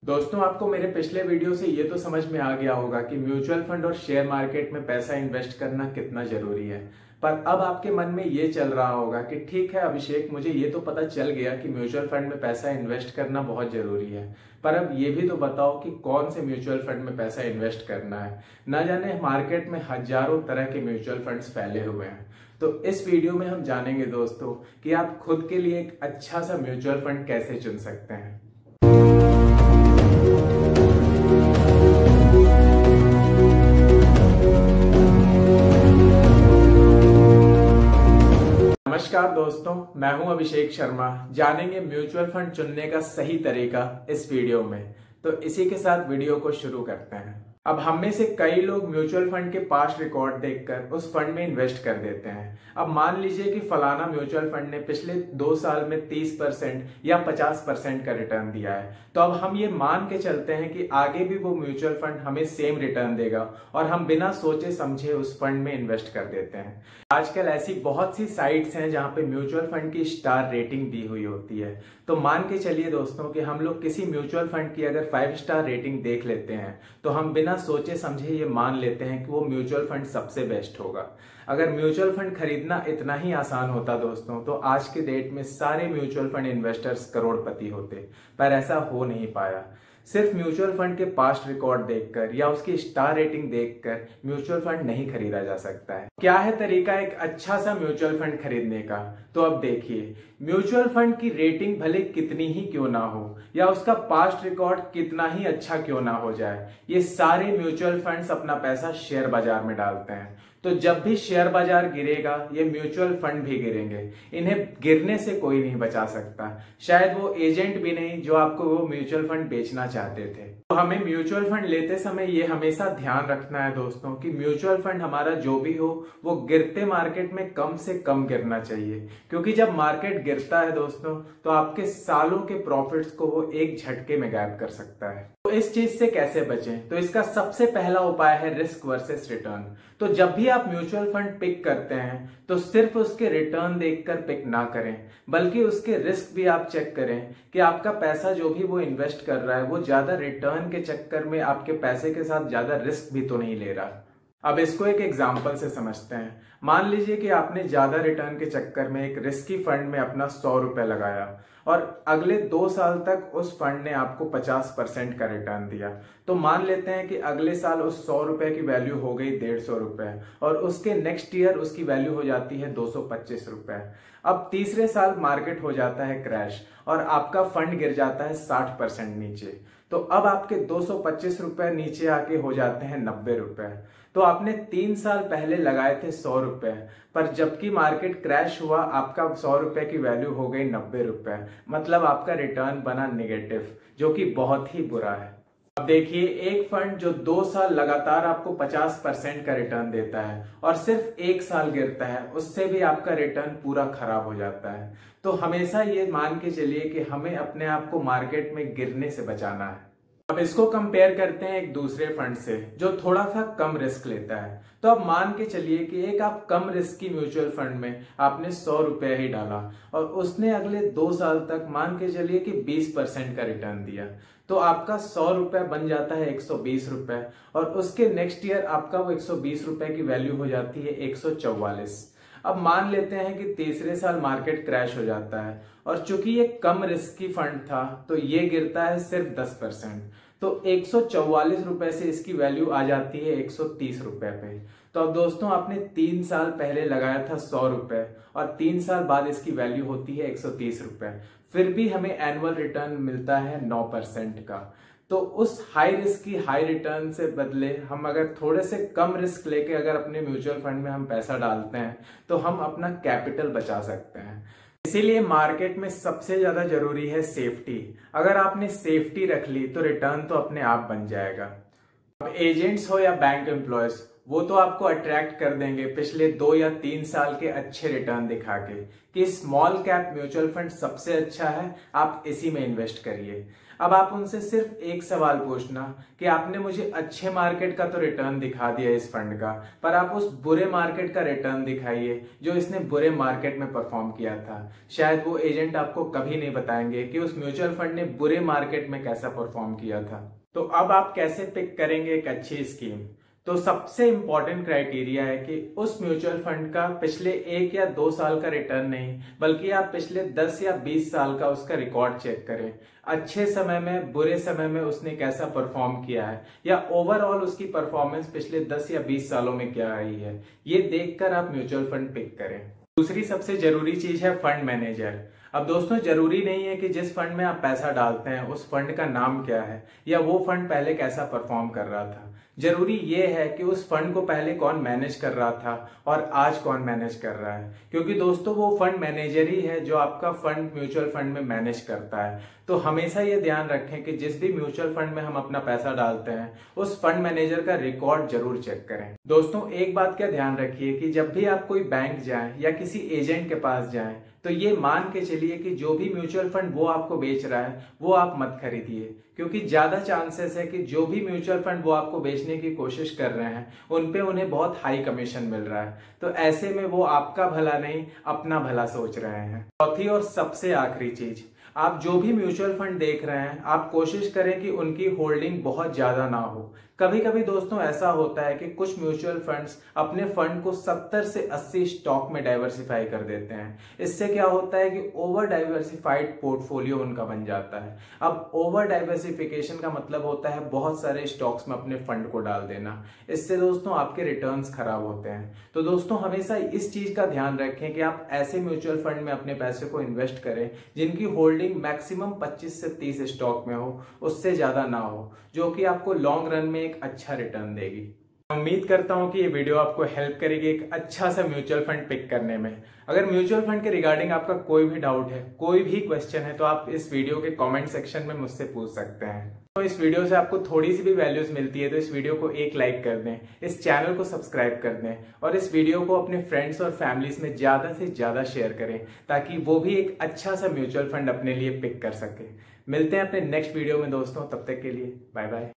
दोस्तों, आपको मेरे पिछले वीडियो से ये तो समझ में आ गया होगा कि म्यूचुअल फंड और शेयर मार्केट में पैसा इन्वेस्ट करना कितना जरूरी है। पर अब आपके मन में ये चल रहा होगा कि ठीक है अभिषेक, मुझे ये तो पता चल गया कि म्यूचुअल फंड में पैसा इन्वेस्ट करना बहुत जरूरी है, पर अब ये भी तो बताओ कि कौन से म्यूचुअल फंड में पैसा इन्वेस्ट करना है। ना जाने मार्केट में हजारों तरह के म्यूचुअल फंड्स फैले हुए हैं। तो इस वीडियो में हम जानेंगे दोस्तों कि आप खुद के लिए एक अच्छा सा म्यूचुअल फंड कैसे चुन सकते हैं। नमस्कार दोस्तों, मैं हूं अभिषेक शर्मा। जानेंगे म्यूचुअल फंड चुनने का सही तरीका इस वीडियो में। तो इसी के साथ वीडियो को शुरू करते हैं। अब हम में से कई लोग म्यूचुअल फंड के पास्ट रिकॉर्ड देखकर उस फंड में इन्वेस्ट कर देते हैं। अब मान लीजिए कि फलाना म्यूचुअल फंड ने पिछले 2 साल में 30% या 50% का रिटर्न दिया है, तो अब हम ये मान के चलते हैं कि आगे भी वो म्यूचुअल फंड हमें सेम रिटर्न देगा और हम बिना सोचे समझे उस फंड में इन्वेस्ट कर देते हैं। आजकल ऐसी बहुत सी साइट्स हैं जहां पे म्यूचुअल फंड की स्टार रेटिंग दी हुई होती है। तो मान के चलिए दोस्तों कि हम लोग किसी म्यूचुअल फंड की अगर 5 स्टार रेटिंग देख लेते हैं तो हम बिना सोचे समझे ये मान लेते हैं कि वो म्यूचुअल फंड सबसे बेस्ट होगा। अगर म्यूचुअल फंड खरीदना इतना ही आसान होता दोस्तों, तो आज के डेट में सारे म्यूचुअल फंड इन्वेस्टर्स करोड़पति होते, पर ऐसा हो नहीं पाया। सिर्फ म्यूचुअल फंड के पास्ट रिकॉर्ड देखकर या उसकी स्टार रेटिंग देखकर म्यूचुअल फंड नहीं खरीदा जा सकता है। क्या है तरीका एक अच्छा सा म्यूचुअल फंड खरीदने का? तो अब देखिए, म्यूचुअल फंड की रेटिंग भले कितनी ही क्यों ना हो या उसका पास्ट रिकॉर्ड कितना ही अच्छा क्यों ना हो जाए, ये सारे म्यूचुअल फंड्स अपना पैसा शेयर बाजार में डालते हैं। तो जब भी शेयर बाजार गिरेगा, ये म्यूचुअल फंड भी गिरेंगे। इन्हें गिरने से कोई नहीं बचा सकता, शायद वो एजेंट भी नहीं जो आपको वो म्यूचुअल फंड बेचना चाहते थे। तो हमें म्यूचुअल फंड लेते समय ये हमेशा ध्यान रखना है दोस्तों कि म्यूचुअल फंड हमारा जो भी हो वो गिरते मार्केट में कम से कम गिरना चाहिए, क्योंकि जब मार्केट गिरता है दोस्तों तो आपके सालों के प्रॉफिट्स को वो एक झटके में गायब कर सकता है। तो इस चीज से कैसे बचें? तो इसका सबसे पहला उपाय है रिस्क वर्सेस रिटर्न। तो जब भी आप म्यूचुअल फंड पिक करते हैं तो सिर्फ उसके रिटर्न देखकर पिक ना करें, बल्कि उसके रिस्क भी आप चेक करें कि आपका पैसा जो भी वो इन्वेस्ट कर रहा है वो ज्यादा रिटर्न के चक्कर में आपके पैसे के साथ ज्यादा रिस्क भी तो नहीं ले रहा। अब इसको एक एग्जाम्पल से समझते हैं। मान लीजिए कि आपने ज्यादा रिटर्न के चक्कर में एक रिस्की फंड में अपना 100 रुपए लगाया और अगले 2 साल तक उस फंड ने आपको 50% का रिटर्न दिया। तो मान लेते हैं कि अगले साल उस 100 रुपए की वैल्यू हो गई 150 रुपए और उसके नेक्स्ट ईयर उसकी वैल्यू हो जाती है 225 रुपए। अब तीसरे साल मार्केट हो जाता है क्रैश और आपका फंड गिर जाता है 60% नीचे। तो अब आपके 225 रुपए नीचे आके हो जाते हैं 90 रुपए। तो आपने 3 साल पहले लगाए थे 100 रुपए, पर जबकि मार्केट क्रैश हुआ आपका 100 रुपए की वैल्यू हो गई 90 रुपए। मतलब आपका रिटर्न बना नेगेटिव, जो कि बहुत ही बुरा है। अब देखिए, एक फंड जो 2 साल लगातार आपको 50% का रिटर्न देता है और सिर्फ 1 साल गिरता है, उससे भी आपका रिटर्न पूरा खराब हो जाता है। तो हमेशा ये मान के चलिए कि हमें अपने आप को मार्केट में गिरने से बचाना है। अब इसको कंपेयर करते हैं एक दूसरे फंड से जो थोड़ा सा कम रिस्क लेता है। तो अब मान के चलिए कि एक आप कम रिस्क की म्यूचुअल फंड में आपने 100 रुपए ही डाला और उसने अगले 2 साल तक मान के चलिए कि 20% का रिटर्न दिया। तो आपका 100 रुपए बन जाता है 120 रुपए और उसके नेक्स्ट ईयर आपका वो 120 रुपए की वैल्यू हो जाती है 144। अब मान लेते हैं कि तीसरे साल मार्केट क्रैश हो जाता है और चूंकि ये कम रिस्क की फंड था तो ये गिरता है सिर्फ 10%। तो 144 रुपए से इसकी वैल्यू आ जाती है 130 रुपए पे। तो अब दोस्तों, आपने 3 साल पहले लगाया था 100 रुपए और 3 साल बाद इसकी वैल्यू होती है 130 रुपए, फिर भी हमें एनुअल रिटर्न मिलता है 9% का। तो उस हाई रिस्क की हाई रिटर्न से बदले हम अगर थोड़े से कम रिस्क लेके अगर अपने म्यूचुअल फंड में हम पैसा डालते हैं तो हम अपना कैपिटल बचा सकते हैं। इसीलिए मार्केट में सबसे ज्यादा जरूरी है सेफ्टी। अगर आपने सेफ्टी रख ली तो रिटर्न तो अपने आप बन जाएगा। अब एजेंट्स हो या बैंक एम्प्लॉयज, वो तो आपको अट्रैक्ट कर देंगे पिछले 2 या 3 साल के अच्छे रिटर्न दिखा के कि स्मॉल कैप म्यूचुअल फंड सबसे अच्छा है, आप इसी में इन्वेस्ट करिए। अब आप उनसे सिर्फ एक सवाल पूछना कि आपने मुझे अच्छे मार्केट का तो रिटर्न दिखा दिया इस फंड का, पर आप उस बुरे मार्केट का रिटर्न दिखाइए जो इसने बुरे मार्केट में परफॉर्म किया था। शायद वो एजेंट आपको कभी नहीं बताएंगे कि उस म्यूचुअल फंड ने बुरे मार्केट में कैसा परफॉर्म किया था। तो अब आप कैसे पिक करेंगे एक अच्छी स्कीम? तो सबसे इंपॉर्टेंट क्राइटेरिया है कि उस म्यूचुअल फंड का पिछले 1 या 2 साल का रिटर्न नहीं, बल्कि आप पिछले 10 या 20 साल का उसका रिकॉर्ड चेक करें। अच्छे समय में, बुरे समय में उसने कैसा परफॉर्म किया है, या ओवरऑल उसकी परफॉर्मेंस पिछले 10 या 20 सालों में क्या रही है, ये देखकर आप म्यूचुअल फंड पिक करें। दूसरी सबसे जरूरी चीज है फंड मैनेजर। अब दोस्तों, जरूरी नहीं है कि जिस फंड में आप पैसा डालते हैं उस फंड का नाम क्या है या वो फंड पहले कैसा परफॉर्म कर रहा था। जरूरी ये है कि उस फंड को पहले कौन मैनेज कर रहा था और आज कौन मैनेज कर रहा है, क्योंकि दोस्तों वो फंड मैनेजर ही है जो आपका फंड म्यूचुअल फंड में मैनेज करता है। तो हमेशा ये ध्यान रखें कि जिस भी म्यूचुअल फंड में हम अपना पैसा डालते हैं उस फंड मैनेजर का रिकॉर्ड जरूर चेक करें। दोस्तों, एक बात का ध्यान रखिए कि जब भी आप कोई बैंक जाएं या किसी एजेंट के पास जाएं तो ये मान के चलिए कि जो भी म्यूचुअल फंड वो आपको बेच रहा है वो आप मत खरीदिए, क्योंकि ज्यादा चांसेस है कि जो भी म्यूचुअल फंड वो आपको बेचने की कोशिश कर रहे हैं उन पे उन्हें बहुत हाई कमीशन मिल रहा है। तो ऐसे में वो आपका भला नहीं अपना भला सोच रहे हैं। चौथी और सबसे आखिरी चीज, आप जो भी म्यूचुअल फंड देख रहे हैं आप कोशिश करें कि उनकी होल्डिंग बहुत ज्यादा ना हो। कभी कभी दोस्तों ऐसा होता है कि कुछ म्यूचुअल फंड्स अपने फंड को 70 से 80 स्टॉक में डाइवर्सिफाई कर देते हैं। इससे क्या होता है कि ओवर डाइवर्सिफाइड पोर्टफोलियो उनका बन जाता है। अब ओवर डाइवर्सिफिकेशन का मतलब होता है बहुत सारे स्टॉक्स में अपने फंड को डाल देना। इससे दोस्तों आपके रिटर्न्स खराब होते हैं। तो दोस्तों हमेशा इस चीज का ध्यान रखें कि आप ऐसे म्यूचुअल फंड में अपने पैसे को इन्वेस्ट करें जिनकी होल्डिंग मैक्सिमम 25 से 30 स्टॉक में हो, उससे ज्यादा ना हो, जो कि आपको लॉन्ग रन में एक अच्छा रिटर्न देगी। उम्मीद करता हूं कि ये वीडियो आपको हेल्प करेगी एक अच्छा सा म्यूचुअल फंड पिक करने में। अगर म्यूचुअल फंड के रिगार्डिंग आपका कोई भी डाउट है, कोई भी क्वेश्चन है, तो आप इस वीडियो के कमेंट सेक्शन में मुझसे पूछ सकते हैं। तो इस वीडियो से आपको थोड़ी सी भी वैल्यूज मिलती है तो इस वीडियो को एक लाइक कर दें, इस चैनल को सब्सक्राइब कर दें और इस वीडियो को अपने फ्रेंड्स और फैमिलीज में ज्यादा से ज्यादा शेयर करें ताकि वो भी एक अच्छा सा म्यूचुअल फंड अपने लिए पिक कर सके। मिलते हैं अपने नेक्स्ट वीडियो में दोस्तों, तब तक के लिए बाय बाय।